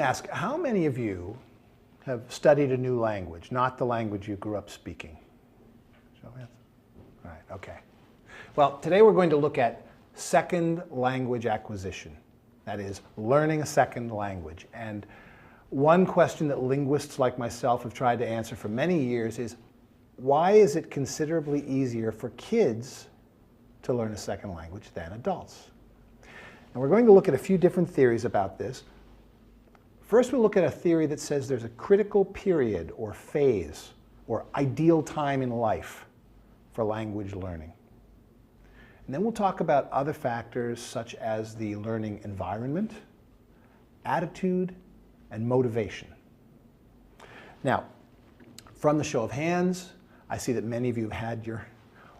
Ask, how many of you have studied a new language, not the language you grew up speaking? All right, okay. Well, today we're going to look at second language acquisition. That is, learning a second language. And one question that linguists like myself have tried to answer for many years is, why is it considerably easier for kids to learn a second language than adults? And we're going to look at a few different theories about this. First, we'll look at a theory that says there's a critical period or phase or ideal time in life for language learning. And then we'll talk about other factors such as the learning environment, attitude, and motivation. Now, from the show of hands, I see that many of you have had your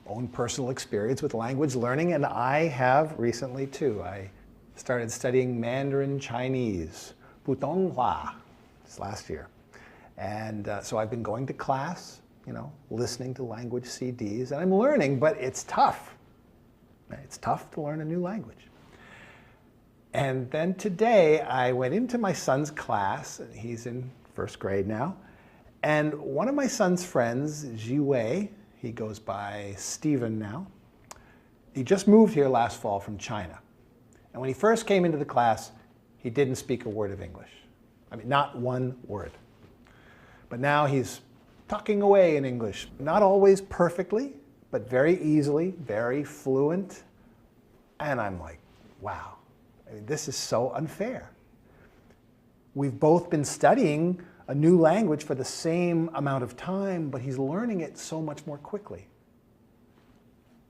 own personal experience with language learning, and I have recently too. I started studying Mandarin Chinese, Putonghua, this last year. And so I've been going to class, listening to language CDs, and I'm learning, but it's tough. It's tough to learn a new language. And then today I went into my son's class, and he's in first grade now, and one of my son's friends, Jiwei, he goes by Stephen now, he just moved here last fall from China. And when he first came into the class, he didn't speak a word of English. I mean, not one word. But now he's talking away in English, not always perfectly, but very easily, very fluent. And I'm like, wow, this is so unfair. We've both been studying a new language for the same amount of time, but he's learning it so much more quickly.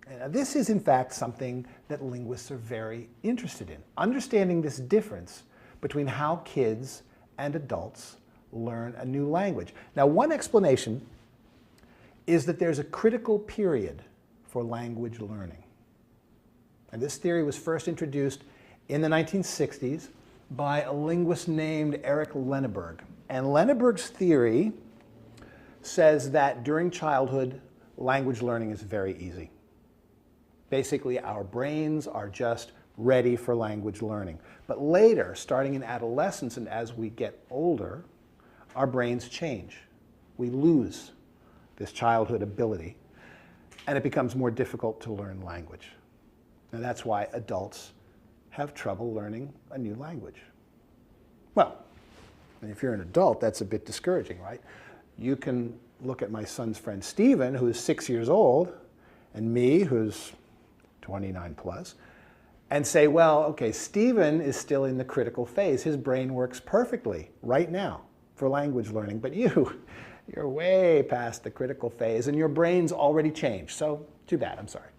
And this is, in fact, something that linguists are very interested in, understanding this difference between how kids and adults learn a new language. Now, one explanation is that there's a critical period for language learning. And this theory was first introduced in the 1960s by a linguist named Eric Lenneberg. And Lenneberg's theory says that during childhood, language learning is very easy. Basically, our brains are just ready for language learning. But later, starting in adolescence and as we get older, our brains change. We lose this childhood ability, and it becomes more difficult to learn language. And that's why adults have trouble learning a new language. Well, if you're an adult, that's a bit discouraging, right? You can look at my son's friend Stephen, who's 6 years old, and me, who's 29 plus, and say, well, okay, Stephen is still in the critical phase. His brain works perfectly right now for language learning, but you're way past the critical phase, and your brain's already changed. So too bad, I'm sorry.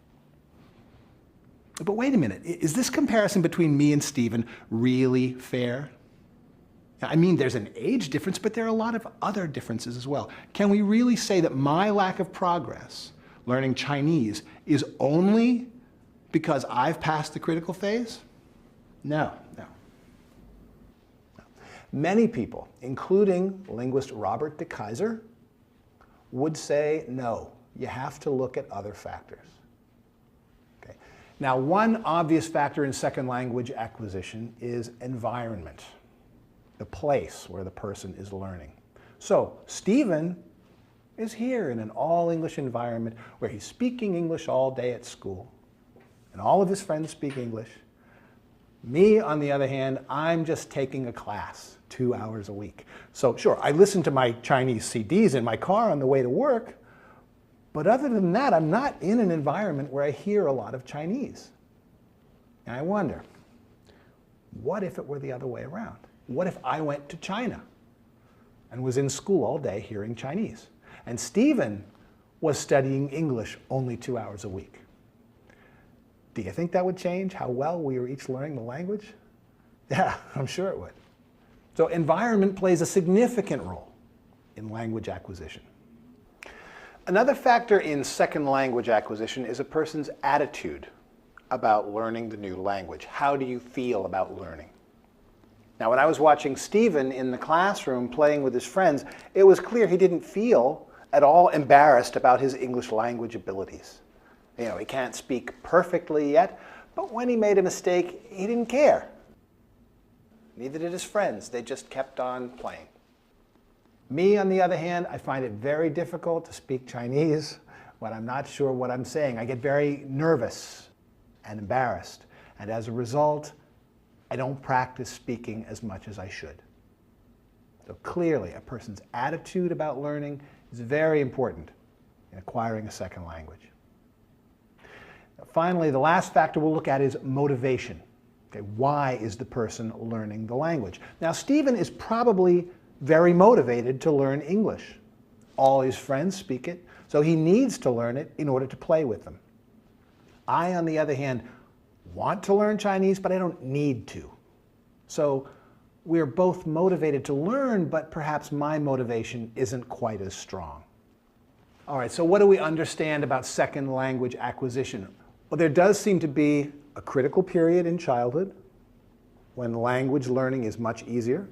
But wait a minute, is this comparison between me and Stephen really fair? I mean, there's an age difference, but there are a lot of other differences as well. Can we really say that my lack of progress learning Chinese is only because I've passed the critical phase? No. Many people, including linguist Robert de Keyser, would say no, you have to look at other factors. Okay. Now, one obvious factor in second language acquisition is environment, the place where the person is learning. So Stephen is here in an all-English environment where he's speaking English all day at school, and all of his friends speak English. Me, on the other hand, I'm just taking a class 2 hours a week. So sure, I listen to my Chinese CDs in my car on the way to work, but other than that, I'm not in an environment where I hear a lot of Chinese. And I wonder, what if it were the other way around? What if I went to China and was in school all day hearing Chinese? And Stephen was studying English only 2 hours a week. Do you think that would change how well we were each learning the language? Yeah, I'm sure it would. So environment plays a significant role in language acquisition. Another factor in second language acquisition is a person's attitude about learning the new language. How do you feel about learning? Now, when I was watching Stephen in the classroom playing with his friends, it was clear he didn't feel at all embarrassed about his English language abilities. He can't speak perfectly yet, but when he made a mistake, he didn't care. Neither did his friends. They just kept on playing. Me, on the other hand, I find it very difficult to speak Chinese when I'm not sure what I'm saying. I get very nervous and embarrassed. And as a result, I don't practice speaking as much as I should. So clearly, a person's attitude about learning is very important in acquiring a second language. Finally, the last factor we'll look at is motivation. Okay, why is the person learning the language? Now, Stephen is probably very motivated to learn English. All his friends speak it, so he needs to learn it in order to play with them. I, on the other hand, want to learn Chinese, but I don't need to. So we're both motivated to learn, but perhaps my motivation isn't quite as strong. All right, so what do we understand about second language acquisition? Well, there does seem to be a critical period in childhood when language learning is much easier,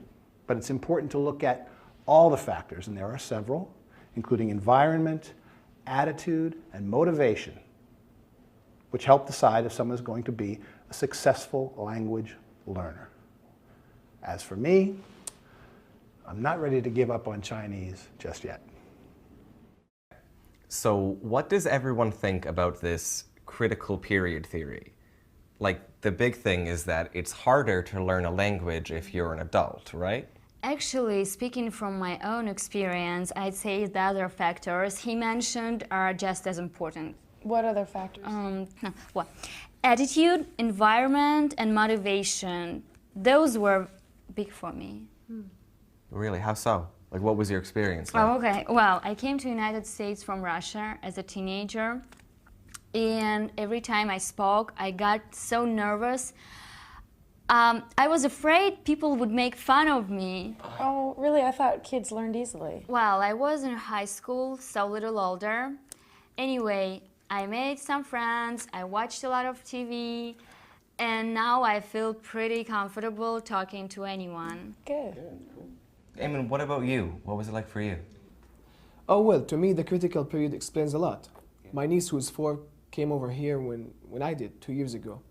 but it's important to look at all the factors, and there are several, including environment, attitude, and motivation, which help decide if someone is going to be a successful language learner. As for me, I'm not ready to give up on Chinese just yet. So what does everyone think about this critical period theory? Like, the big thing is that it's harder to learn a language if you're an adult, right? Actually, speaking from my own experience, I'd say the other factors he mentioned are just as important. What other factors? Well, attitude, environment, and motivation. Those were big for me. Really? How so? Like, what was your experience like? Oh, okay. Well, I came to the United States from Russia as a teenager, and every time I spoke, I got so nervous. I was afraid people would make fun of me. Oh, really? I thought kids learned easily. Well, I was in high school, so a little older. Anyway, I made some friends, I watched a lot of TV, and now I feel pretty comfortable talking to anyone. Good. Eamon, what about you? What was it like for you? Oh, well, to me, the critical period explains a lot. My niece, who's 4, came over here when I did, 2 years ago.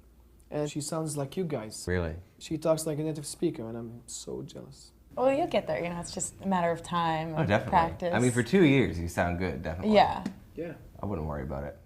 And she sounds like you guys. Really? She talks like a native speaker, and I'm so jealous. Well, you'll get there. You know, it's just a matter of time Oh, and definitely. practice. I mean, for 2 years, you sound good, definitely. Yeah. Yeah. I wouldn't worry about it.